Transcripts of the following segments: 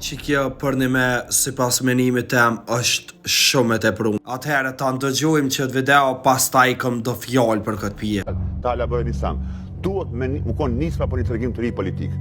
që kjo për një me si pas menimit tem është shumë e tepruar. Atëherë ta ndëgjojmë që të video pas ta i këm do fjallë për këtë pije. Ta elaboroj një sang. Duhet më konë nisma për një tregim të ri politik.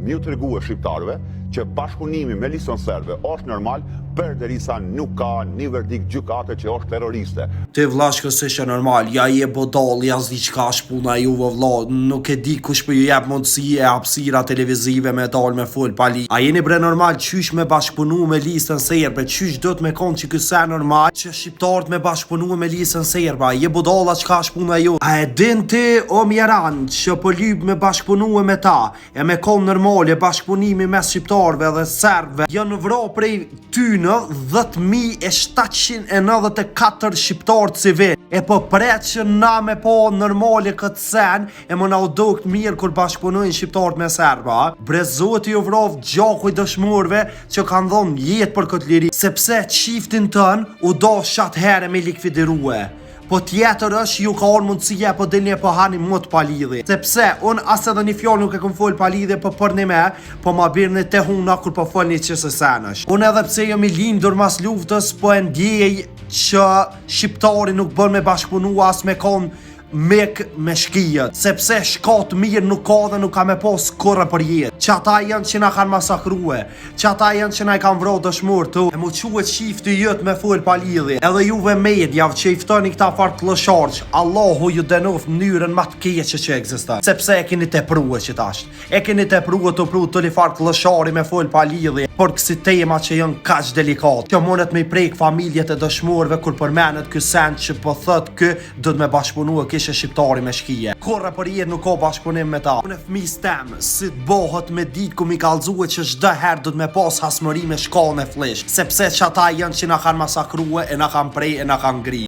Mi u tregu e shqiptarëve që bashkëpunimi me liston serbe është normal përderisa nuk ka një verdikt gjykate që është terroriste. Ti vllashkë s'është normal, ja je bodall, ja s'di çka është puna juve vlla, nuk e di kush po ju jep mundësi e hapësira televizive me dal me fol pali. A jeni bre normal qysh me bashkëpunu me listën serbe, qysh do të me konë që ky sa normal që shqiptarët me bashkëpunu me listën serbe, je bodalla çka është puna ju. A e din ti o mjeran që po lyp me bashkëpunu me ta, e me konë normale bashkëpunimi mes shqiptarëve dhe serbëve, janë vro prej ty në 10.794 shqiptarë civil. E po pret që na me po normale këtë sen, e më na u dokt mirë kur bashkëpunojnë shqiptarët me serba. Bre zoti ju vrov gjaku i dëshmorëve që kanë dhonë jetë për këtë liri, sepse çiftin tën u do shatë herë me likvidirue. Po tjetër është ju ka orë mundësia po dilni e po hani mot pa lidhje. Sepse unë as edhe një fjallë nuk e kom fol pa lidhje po për një me, po ma birni te huna kur po fol një qësë senësh. Unë edhe pse jam i lindur mas luftës, po e ndjej që shqiptari nuk bën me bashkëpunu as me konë mek me shkijet, sepse shkat mirë nuk ka dhe nuk ka me pos kurrë për jetë. Që ata janë që na kanë masakrue, që ata janë që na i kanë vro dëshmur tu, e mu quet shifti jët me fol pa lidhje. Edhe juve medjav që i ftoni këta fart klësharq, Allahu ju denof mënyrën ma të keqe që ekziston. Sepse e keni tepruar që tash. E keni tepruar të pru të li fart klëshari me fol pa lidhje, por kësi tema që janë kaq delikat. Kjo mundet me i prek familjet e dëshmorëve kur përmenet ky send që po thot kë do të me bashkëpunu kishe shqiptari me shkije. Kurrë për jetë nuk ka bashkëpunim me ta. Unë e fëmis tem, si të bohët me ditë ku mi kallëzue që çdo herë do të me pas hasmëri me shkallën e flesh, sepse që ata janë që na kanë masakrue, e na kanë prej, e na kanë ngri.